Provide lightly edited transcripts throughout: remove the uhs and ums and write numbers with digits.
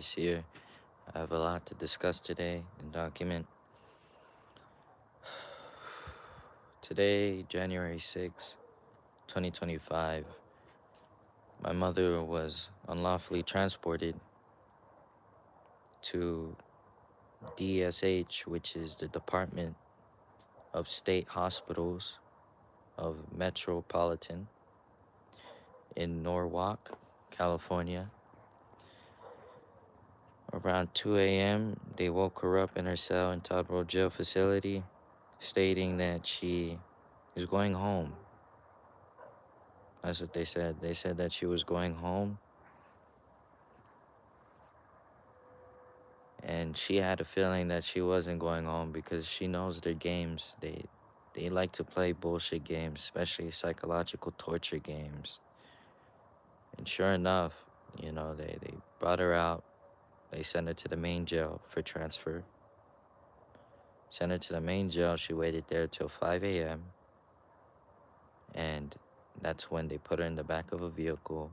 This year. I have a lot to discuss today and document. Today, January 6, 2025, my mother was unlawfully transported to DSH, which is the Department of State Hospitals of Metropolitan in Norwalk, California. Around 2 a.m., they woke her up in her cell in Todd Road Jail facility, stating that she is going home. That's what they said. They said that she was going home, and she had a feeling that she wasn't going home because she knows their games. They like to play bullshit games, especially psychological torture games. And sure enough, they brought her out. They sent her to the main jail for transfer. Sent her to the main jail. She waited there till 5 a.m. And that's when they put her in the back of a vehicle.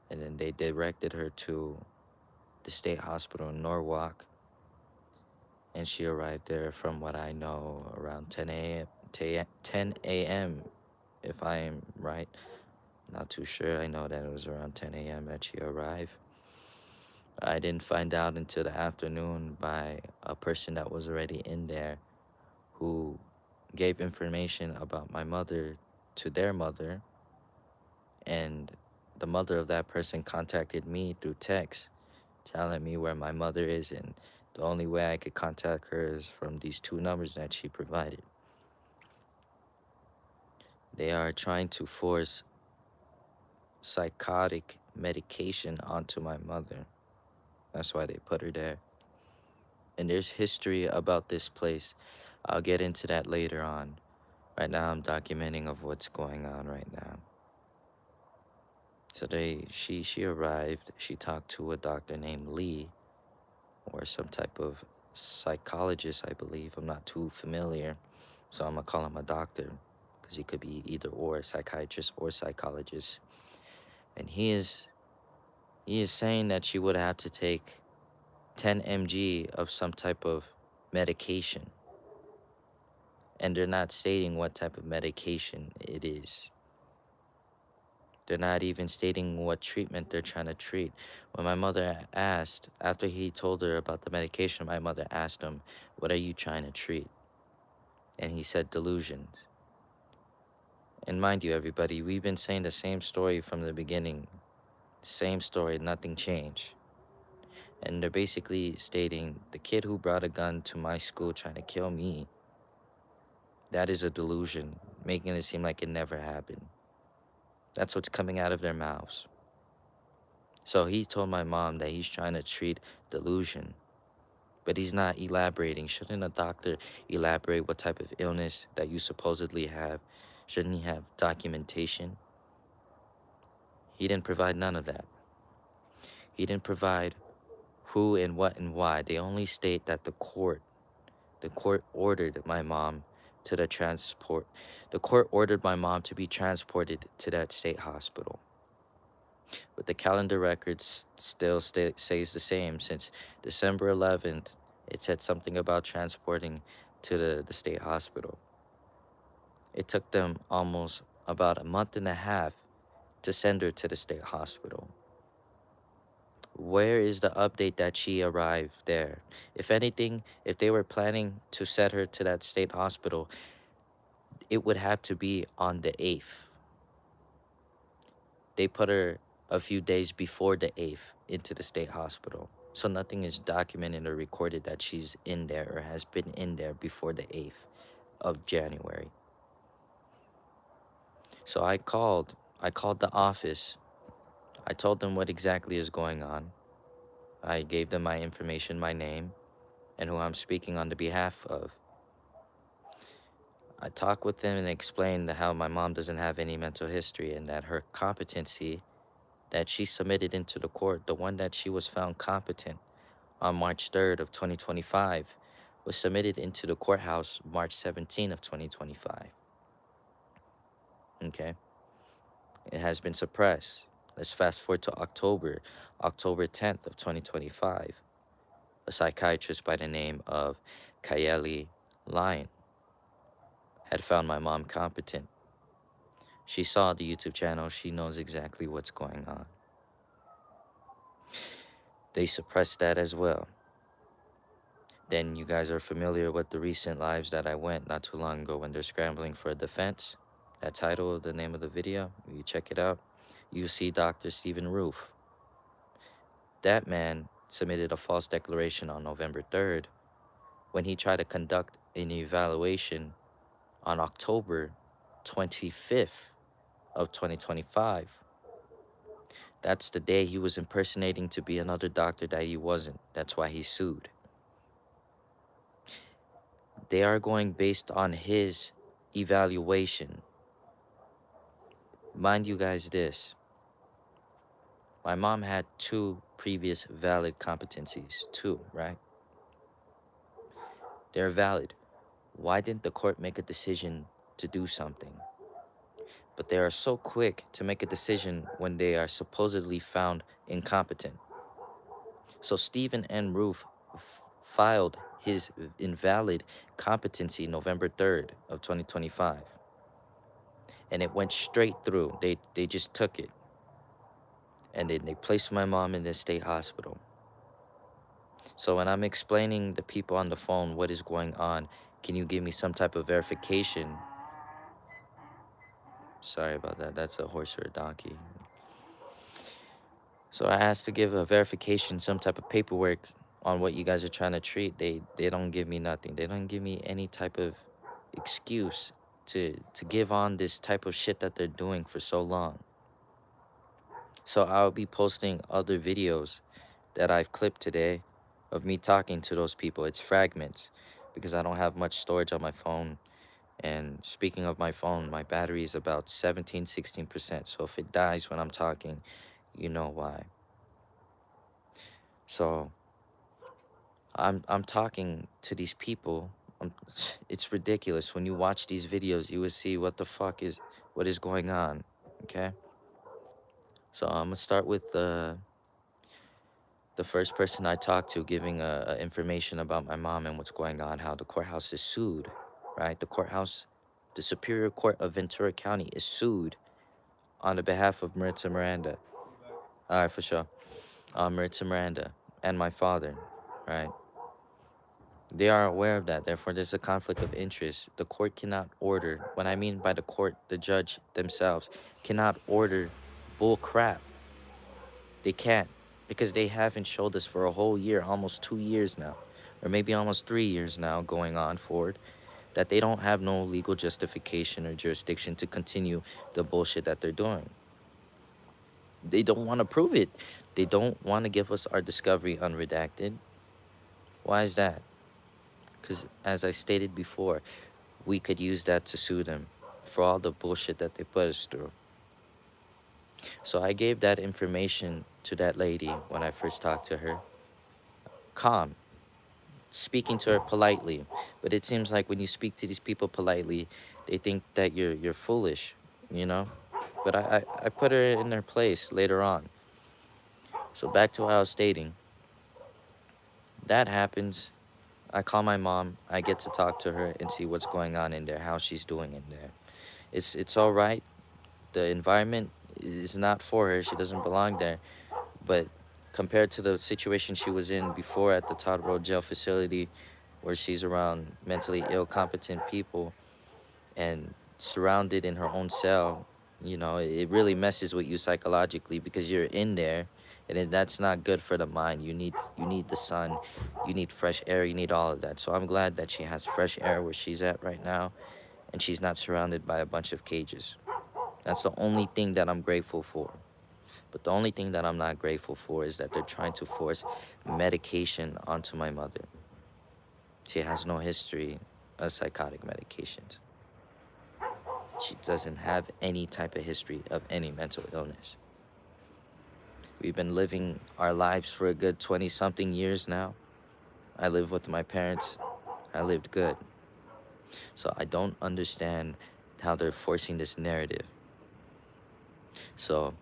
And then they directed her to the state hospital in Norwalk. And she arrived there, from what I know, around 10 a.m., if I am right. Not too sure. I know that it was around 10 a.m. that she arrived. I didn't find out until the afternoon by a person that was already in there who gave information about my mother to their mother. And the mother of that person contacted me through text, telling me where my mother is, and the only way I could contact her is from these two numbers that she provided. They are trying to force psychotic medication onto my mother. That's why they put her there. And there's history about this place. I'll get into that later on. Right now, I'm documenting of what's going on right now. So she arrived. She talked to a doctor named Lee, or some type of psychologist, I believe. I'm not too familiar, so I'm gonna call him a doctor, because he could be either or, psychiatrist or psychologist. And he is saying that she would have to take 10 mg of some type of medication, and they're not stating what type of medication it is. They're not even stating what treatment they're trying to treat. When my mother asked, after he told her about the medication, my mother asked him, "What are you trying to treat?" And he said, "Delusions." And mind you, everybody, we've been saying the same story from the beginning. Same story, nothing changed. And they're basically stating the kid who brought a gun to my school trying to kill me, that is a delusion, making it seem like it never happened. That's what's coming out of their mouths. So he told my mom that he's trying to treat delusion, but he's not elaborating. Shouldn't a doctor elaborate what type of illness that you supposedly have? Shouldn't he have documentation? He didn't provide none of that. He didn't provide who and what and why. They only state that the court ordered my mom to the transport. The court ordered my mom to be transported to that state hospital. But the calendar records still says the same. Since December 11th, it said something about transporting to the state hospital. It took them almost about a month and a half to send her to the state hospital. Where is the update that she arrived there? If anything, if they were planning to send her to that state hospital, it would have to be on the 8th. They put her a few days before the 8th into the state hospital. So nothing is documented or recorded that she's in there or has been in there before the 8th of January. So I called the office. I told them what exactly is going on. I gave them my information, my name, and who I'm speaking on the behalf of. I talked with them and explained how my mom doesn't have any mental history, and that her competency that she submitted into the court, the one that she was found competent on March 3rd of 2025, was submitted into the courthouse March 17th of 2025. Okay? It has been suppressed. Let's fast forward to October 10th of 2025. A psychiatrist by the name of Kayeli Lyon had found my mom competent. She saw the YouTube channel. She knows exactly what's going on. They suppressed that as well. Then you guys are familiar with the recent lives that I went not too long ago when they're scrambling for a defense. That title, the name of the video, you check it out. You see Dr. Stephen Roof. That man submitted a false declaration on November 3rd when he tried to conduct an evaluation on October 25th of 2025. That's the day he was impersonating to be another doctor that he wasn't. That's why he sued. They are going based on his evaluation. Mind you guys this. My mom had 2 previous valid competencies. 2, right? They're valid. Why didn't the court make a decision to do something? But they are so quick to make a decision when they are supposedly found incompetent. So Stephen N. Roof filed his invalid competency November 3rd of 2025. And it went straight through. They just took it. And then they placed my mom in the state hospital. So when I'm explaining the people on the phone what is going on, can you give me some type of verification? Sorry about that. That's a horse or a donkey. So I asked to give a verification, some type of paperwork on what you guys are trying to treat. They don't give me nothing. They don't give me any type of excuse to give on this type of shit that they're doing for so long. So I'll be posting other videos that I've clipped today of me talking to those people. It's fragments because I don't have much storage on my phone. And speaking of my phone, my battery is about 16%. So if it dies when I'm talking, you know why. So I'm talking to these people. It's ridiculous. When you watch these videos, you will see what what is going on. Okay. So I'm gonna start with the first person I talked to giving information about my mom and what's going on, how the courthouse is sued, right? The Superior Court of Ventura County is sued on the behalf of Maritza Miranda. All right, for sure. Maritza Miranda and my father, right? They are aware of that. Therefore, there's a conflict of interest. The court cannot order, what I mean by the court, the judge themselves, cannot order bull crap. They can't because they haven't showed us for a whole year, almost 2 years now, or maybe almost 3 years now going on forward, that they don't have no legal justification or jurisdiction to continue the bullshit that they're doing. They don't want to prove it. They don't want to give us our discovery unredacted. Why is that? Because as I stated before, we could use that to sue them for all the bullshit that they put us through. So I gave that information to that lady when I first talked to her. Calm, speaking to her politely. But it seems like when you speak to these people politely, they think that you're foolish, you know? But I put her in her place later on. So back to what I was stating. That happens. I call my mom. I get to talk to her and see what's going on in there, how she's doing in there. It's all right. The environment is not for her. She doesn't belong there. But compared to the situation she was in before at the Todd Road Jail facility, where she's around mentally ill, competent people and surrounded in her own cell, you know, it really messes with you psychologically because you're in there, and that's not good for the mind. You need the sun, you need fresh air, you need all of that. So I'm glad that she has fresh air where she's at right now, and she's not surrounded by a bunch of cages. That's the only thing that I'm grateful for. But the only thing that I'm not grateful for is that they're trying to force medication onto my mother. She has no history of psychotic medications. She doesn't have any type of history of any mental illness. We've been living our lives for a good 20-something years now. I live with my parents. I lived good. So I don't understand how they're forcing this narrative. So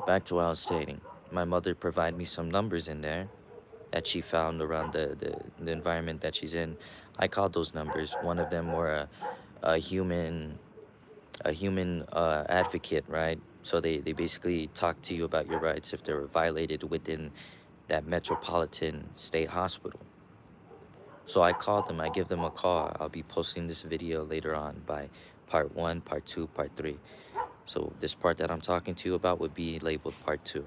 Back to what I was stating. My mother provided me some numbers in there that she found around the environment that she's in. I called those numbers. One of them were a human advocate, right? So they basically talk to you about your rights if they were violated within that metropolitan state hospital. So I called them, I give them a call. I'll be posting this video later on by part one, part two, part three. So this part that I'm talking to you about would be labeled part two.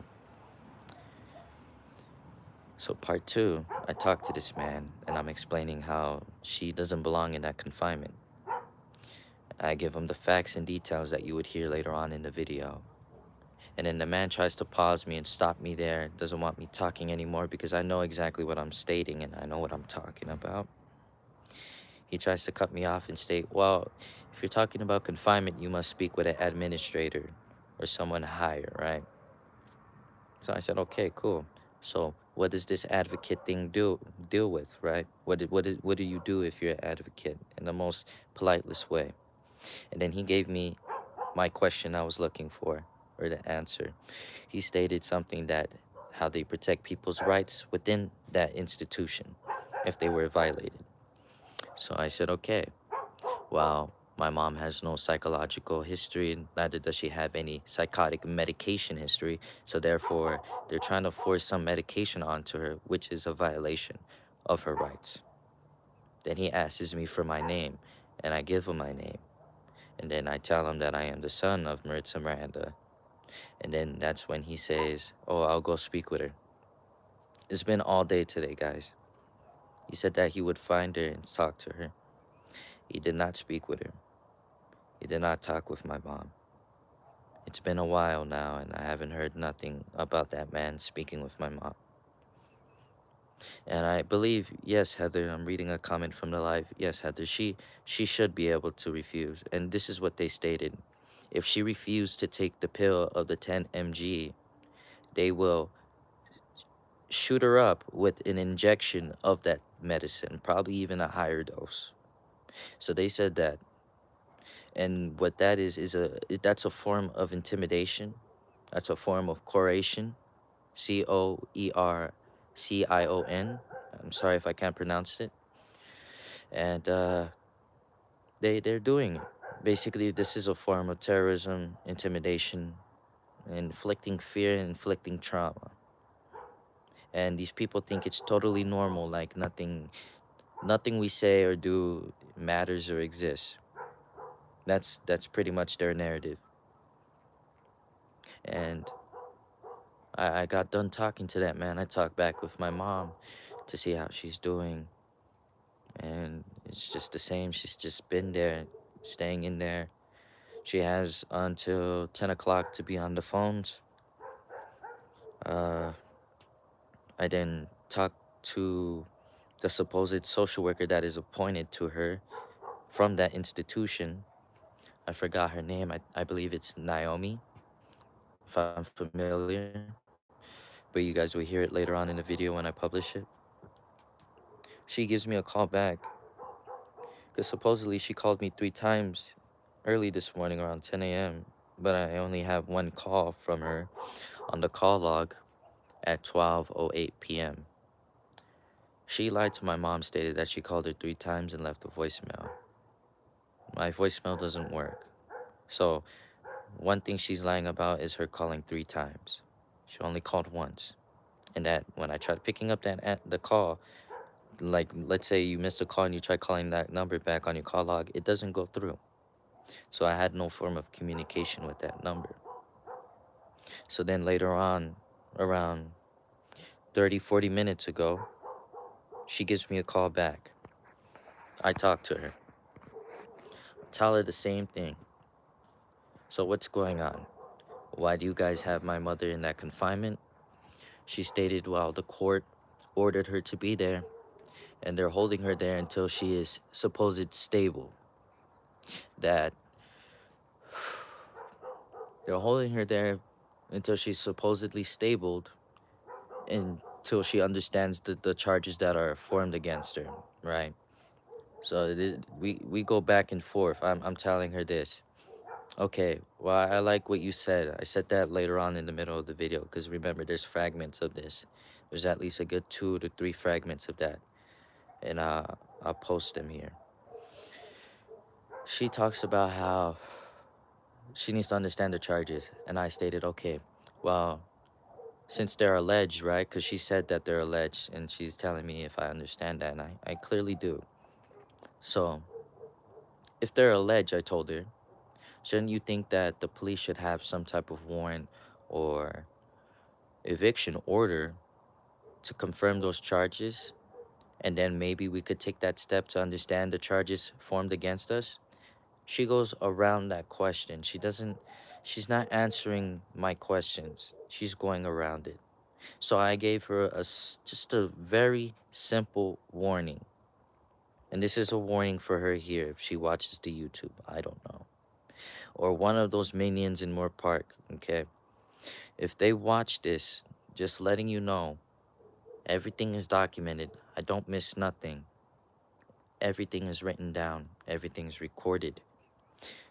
So part two, I talked to this man and I'm explaining how she doesn't belong in that confinement. I give him the facts and details that you would hear later on in the video. And then the man tries to pause me and stop me there, doesn't want me talking anymore because I know exactly what I'm stating and I know what I'm talking about. He tries to cut me off and state, well, if you're talking about confinement, you must speak with an administrator or someone higher, right? So I said, okay, cool. So what does this advocate thing deal with, right? What do you do if you're an advocate in the most politest way? And then he gave me my question I was looking for, or the answer. He stated something that how they protect people's rights within that institution if they were violated. So I said, okay, well, my mom has no psychological history, neither does she have any psychotic medication history. So therefore, they're trying to force some medication onto her, which is a violation of her rights. Then he asks me for my name, and I give him my name. And then I tell him that I am the son of Maritza Miranda. And then that's when he says, oh, I'll go speak with her. It's been all day today, guys. He said that he would find her and talk to her. He did not speak with her. He did not talk with my mom. It's been a while now, and I haven't heard nothing about that man speaking with my mom. And I believe, yes, Heather, I'm reading a comment from the live. Yes, Heather, she should be able to refuse. And this is what they stated. If she refused to take the pill of the 10 mg, they will shoot her up with an injection of that medicine, probably even a higher dose. So they said that. And what that is that's a form of intimidation. That's a form of coercion. Coercion. I'm sorry if I can't pronounce it. And they're doing it. Basically, this is a form of terrorism, intimidation, inflicting fear, inflicting trauma. And these people think it's totally normal, like nothing we say or do matters or exists. That's pretty much their narrative. And I got done talking to that man. I talked back with my mom to see how she's doing. And it's just the same. She's just been there, staying in there. She has until 10 o'clock to be on the phones. Uh, I then talked to the supposed social worker that is appointed to her from that institution. I forgot her name. I believe it's Naomi, if I'm familiar. But you guys will hear it later on in the video when I publish it. She gives me a call back because supposedly she called me 3 times early this morning around 10 a.m. But I only have one call from her on the call log at 12:08 p.m. She lied to my mom, stated that she called her 3 times and left a voicemail. My voicemail doesn't work. So one thing she's lying about is her calling 3 times. She only called once. And that when I tried picking up the call, like let's say you missed a call and you try calling that number back on your call log, it doesn't go through. So I had no form of communication with that number. So then later on, around 30, 40 minutes ago, she gives me a call back. I talk to her, tell her the same thing. So what's going on? Why do you guys have my mother in that confinement? She stated, well, the court ordered her to be there, and they're holding her there until she is supposed stable. That they're holding her there until she's supposedly stabled, until she understands the charges that are formed against her, right? So we go back and forth. I'm telling her this. Okay, well, I like what you said. I said that later on in the middle of the video because remember, there's fragments of this. There's at least a good 2 to 3 fragments of that, and I'll post them here. She talks about how she needs to understand the charges, and I stated, okay, well, since they're alleged, right? Because she said that they're alleged, and she's telling me if I understand that, and I clearly do. So, if they're alleged, I told her, shouldn't you think that the police should have some type of warrant or eviction order to confirm those charges? And then maybe we could take that step to understand the charges formed against us? She goes around that question. She's not answering my questions. She's going around it. So I gave her just a very simple warning. And this is a warning for her here if she watches the YouTube. I don't know. Or one of those minions in Moore Park, okay? If they watch this, just letting you know, everything is documented. I don't miss nothing. Everything is written down. Everything's recorded.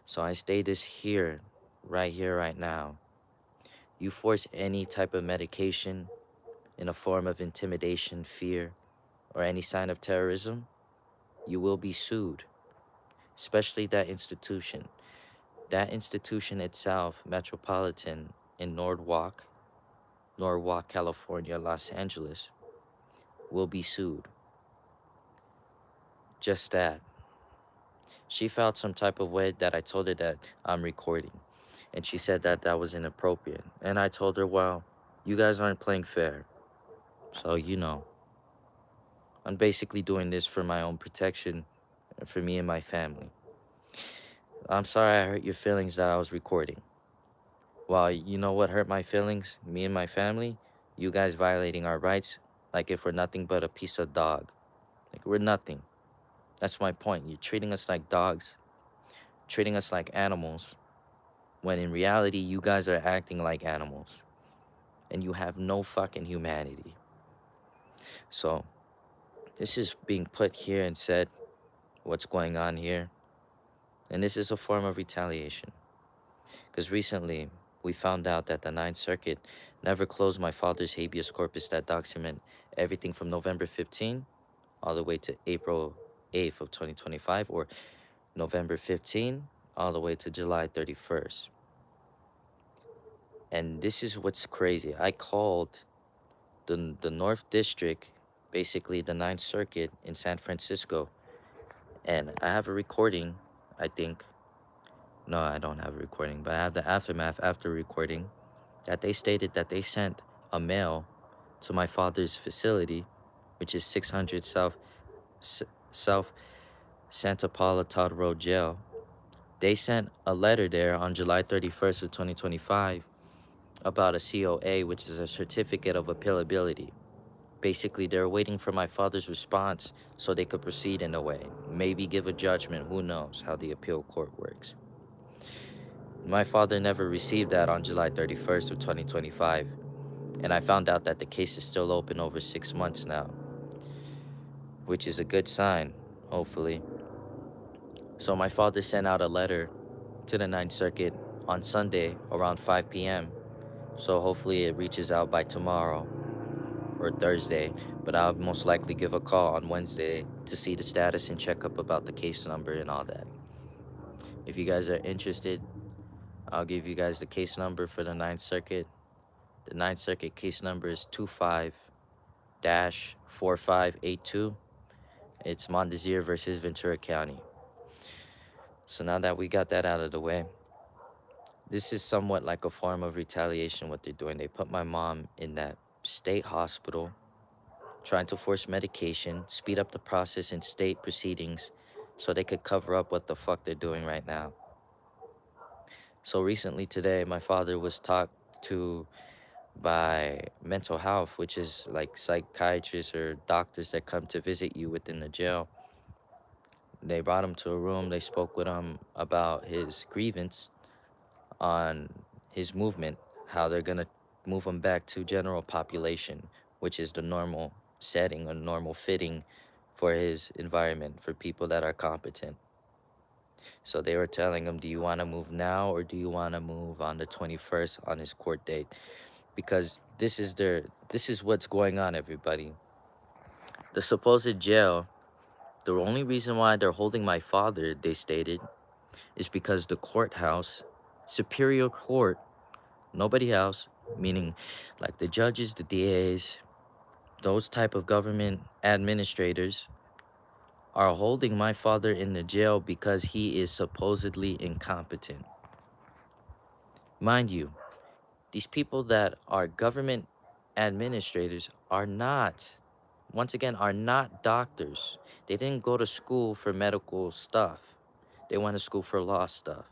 So I stay this here, right now. You force any type of medication in a form of intimidation, fear, or any sign of terrorism, you will be sued, especially that institution. That institution itself, Metropolitan in Norwalk, California, Los Angeles, will be sued. Just that. She felt some type of way that I told her that I'm recording. And she said that that was inappropriate. And I told her, well, you guys aren't playing fair. So, I'm basically doing this for my own protection and for me and my family. I'm sorry I hurt your feelings that I was recording. Well, you know what hurt my feelings? Me and my family? You guys violating our rights like if we're nothing but a piece of dog. Like we're nothing. That's my point. You're treating us like dogs, treating us like animals, when in reality, you guys are acting like animals and you have no fucking humanity. So, this is being put here and said what's going on here. And this is a form of retaliation. Because recently, we found out that the Ninth Circuit never closed my father's habeas corpus that document everything from November 15 all the way to April 8th of 2025, or November 15 all the way to July 31st. And this is what's crazy. I called the North District, basically the Ninth Circuit in San Francisco, and I have a recording, I think. No, I don't have a recording, but I have the aftermath after recording that they stated that they sent a mail to my father's facility, which is 600 South Santa Paula Todd Road Jail. They sent a letter there on July 31st of 2025 about a COA, which is a certificate of appealability. Basically, they're waiting for my father's response so they could proceed in a way. Maybe give a judgment. Who knows how the appeal court works. My father never received that on July 31st of 2025. And I found out that the case is still open over 6 months now, which is a good sign, hopefully. So my father sent out a letter to the Ninth Circuit on Sunday around 5 p.m. So hopefully it reaches out by tomorrow or Thursday, but I'll most likely give a call on Wednesday to see the status and check up about the case number and all that. If you guys are interested, I'll give you guys the case number for the Ninth Circuit. The Ninth Circuit case number is 25-4582. It's Mondesir versus Ventura County. So now that we got that out of the way, this is somewhat like a form of retaliation what they're doing. They put my mom in that state hospital, trying to force medication, speed up the process in state proceedings so they could cover up what the fuck they're doing right now. So recently today, my father was talked to by mental health, which is like psychiatrists or doctors that come to visit you within the jail. They brought him to a room, they spoke with him about his grievance on his movement, how they're gonna move him back to general population, which is the normal setting, a normal fitting for his environment, for people that are competent. So they were telling him, do you want to move now or do you want to move on the 21st on his court date? Because this is what's going on, everybody. The supposed jail, the only reason why they're holding my father, they stated, is because the courthouse, Superior Court, nobody else, meaning like the judges, the DAs, those type of government administrators, are holding my father in the jail because he is supposedly incompetent. Mind you, these people that are government administrators are not, once again, are not doctors. They didn't go to school for medical stuff. They went to school for law stuff.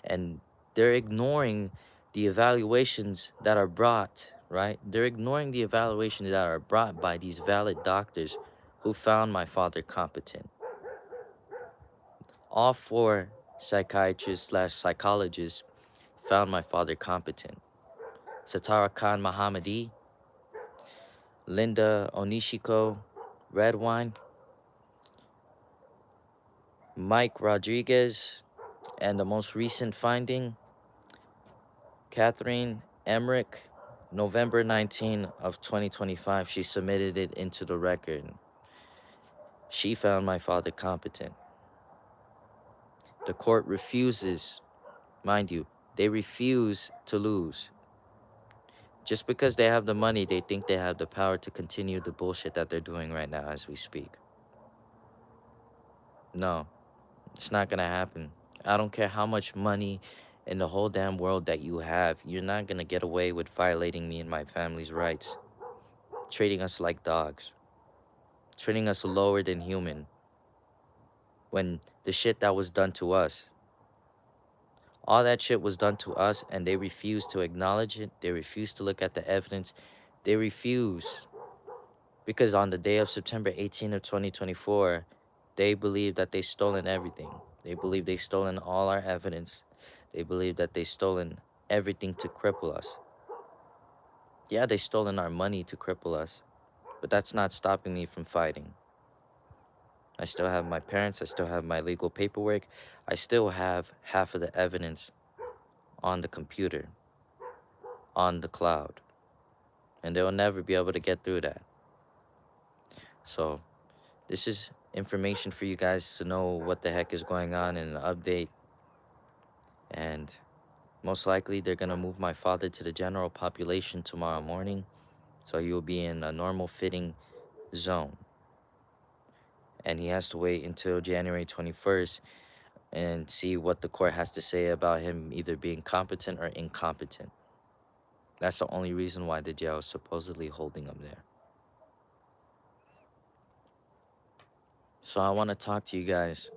And they're ignoring the evaluations that are brought, right? They're ignoring the evaluations that are brought by these valid doctors who found my father competent. All four psychiatrists slash psychologists found my father competent. Satara Khan Mohammadi, Linda Onishiko Redwine, Mike Rodriguez, and the most recent finding, Catherine Emmerich, November 19 of 2025. She submitted it into the record. She found my father competent. The court refuses, mind you, they refuse to lose. Just because they have the money, they think they have the power to continue the bullshit that they're doing right now as we speak. No, it's not gonna happen. I don't care how much money in the whole damn world that you have, you're not gonna get away with violating me and my family's rights, treating us like dogs, treating us lower than human, when the shit that was done to us, all that shit was done to us, and they refuse to acknowledge it. They refuse to look at the evidence. They refuse. Because on the day of September 18th of 2024, they believe that they stolen everything. They believe they stolen all our evidence. They believe that they stolen everything to cripple us. Yeah, they stolen our money to cripple us, but that's not stopping me from fighting. I still have my parents. I still have my legal paperwork. I still have half of the evidence on the computer, on the cloud, and they'll never be able to get through that. So this is information for you guys to know what the heck is going on in an update. And most likely they're going to move my father to the general population tomorrow morning. So he will be in a normal fitting zone. And he has to wait until January 21st and see what the court has to say about him either being competent or incompetent. That's the only reason why the jail is supposedly holding him there. So I want to talk to you guys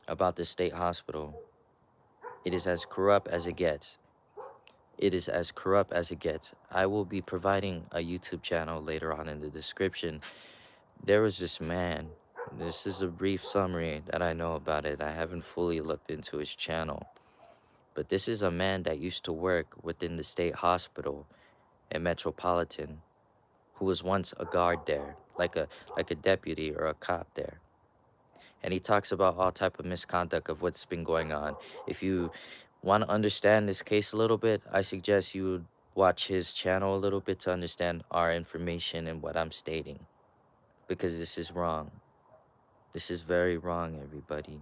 about the state hospital. It is as corrupt as it gets. It is as corrupt as it gets. I will be providing a YouTube channel later on in the description. There was this man. This is a brief summary that I know about it. I haven't fully looked into his channel. But this is a man that used to work within the state hospital in Metropolitan, who was once a guard there, like a deputy or a cop there. And he talks about all type of misconduct of what's been going on. If you want to understand this case a little bit, I suggest you watch his channel a little bit to understand our information and what I'm stating, because this is wrong. This is very wrong, everybody.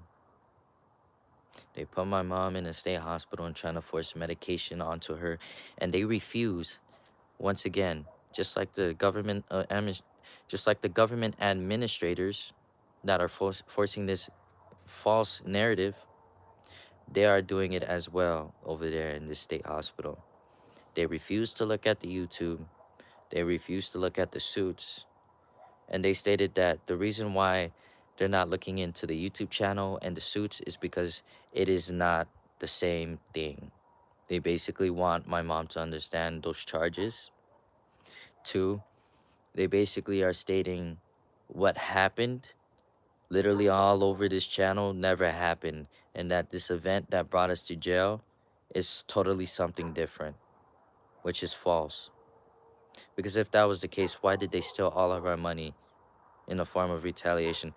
They put my mom in a state hospital and trying to force medication onto her, and they refuse. Once again, just like the government, just like the government administrators that are forcing this false narrative, they are doing it as well over there in this state hospital. They refuse to look at the YouTube. They refuse to look at the suits. And they stated that the reason why they're not looking into the YouTube channel and the suits is because it is not the same thing. They basically want my mom to understand those charges. Two, they basically are stating what happened literally all over this channel never happened, and that this event that brought us to jail is totally something different, which is false. Because if that was the case, why did they steal all of our money in the form of retaliation?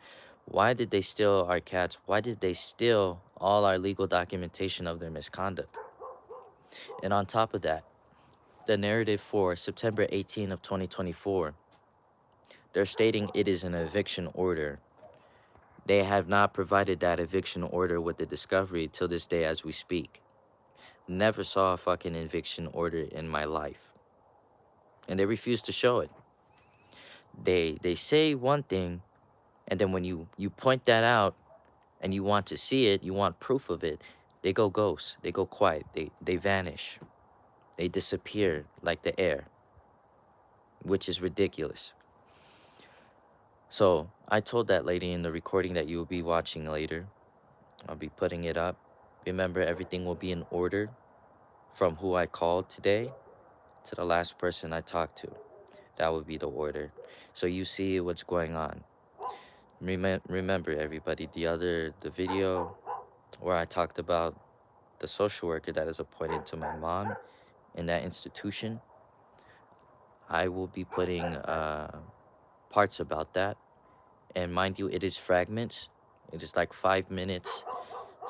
Why did they steal our cats? Why did they steal all our legal documentation of their misconduct? And on top of that, the narrative for September 18 of 2024, they're stating it is an eviction order. They have not provided that eviction order with the discovery till this day as we speak. Never saw a fucking eviction order in my life. And they refuse to show it. They say one thing, and then when you point that out and you want to see it, you want proof of it, they go ghost, they go quiet, they vanish. They disappear like the air, which is ridiculous. So I told that lady in the recording that you will be watching later, I'll be putting it up. Remember, everything will be in order from who I called today to the last person I talked to. That would be the order. So you see what's going on. Remember, everybody, the video where I talked about the social worker that is appointed to my mom in that institution, I will be putting parts about that. And mind you, it is fragments. It is like 5 minutes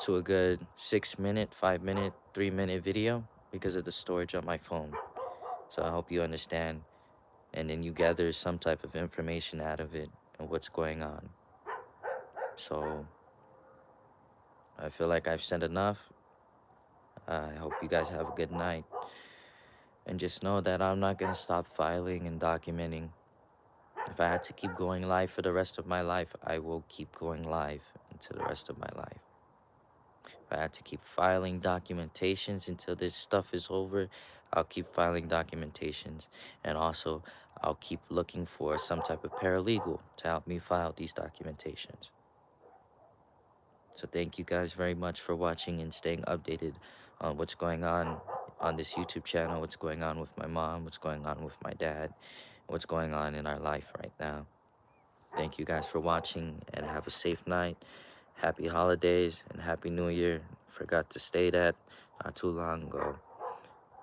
to a good 6 minute, 5 minute, 3 minute video because of the storage on my phone. So I hope you understand. And then you gather some type of information out of it and what's going on. So I feel like I've said enough. I hope you guys have a good night. And just know that I'm not going to stop filing and documenting. If I had to keep going live for the rest of my life, I will keep going live into the rest of my life. If I had to keep filing documentations until this stuff is over, I'll keep filing documentations. And also, I'll keep looking for some type of paralegal to help me file these documentations. So thank you guys very much for watching and staying updated on what's going on this YouTube channel, what's going on with my mom, what's going on with my dad, what's going on in our life right now. Thank you guys for watching and have a safe night. Happy holidays and Happy New Year. Forgot to state that not too long ago.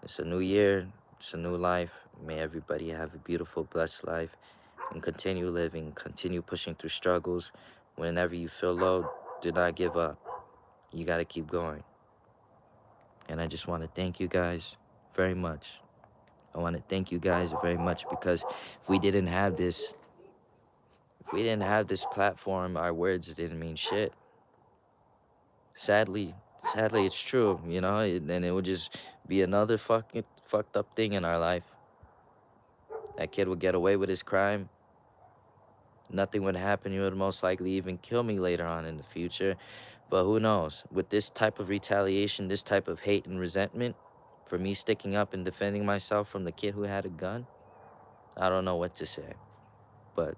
It's a new year, it's a new life. May everybody have a beautiful, blessed life and continue living, continue pushing through struggles. Whenever you feel low, do not give up. You got to keep going. And I just want to thank you guys very much. I want to thank you guys very much because if we didn't have this platform, our words didn't mean shit. Sadly, it's true, you know, and it would just be another fucking fucked up thing in our life. That kid would get away with his crime. Nothing would happen. He would most likely even kill me later on in the future. But who knows? With this type of retaliation, this type of hate and resentment, for me sticking up and defending myself from the kid who had a gun, I don't know what to say. But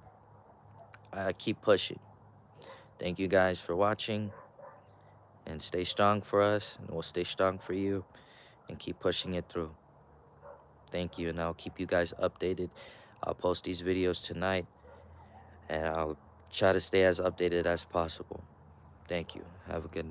I keep pushing. Thank you guys for watching. And stay strong for us. And we'll stay strong for you. And keep pushing it through. Thank you. And I'll keep you guys updated. I'll post these videos tonight. And I'll try to stay as updated as possible. Thank you. Have a good night.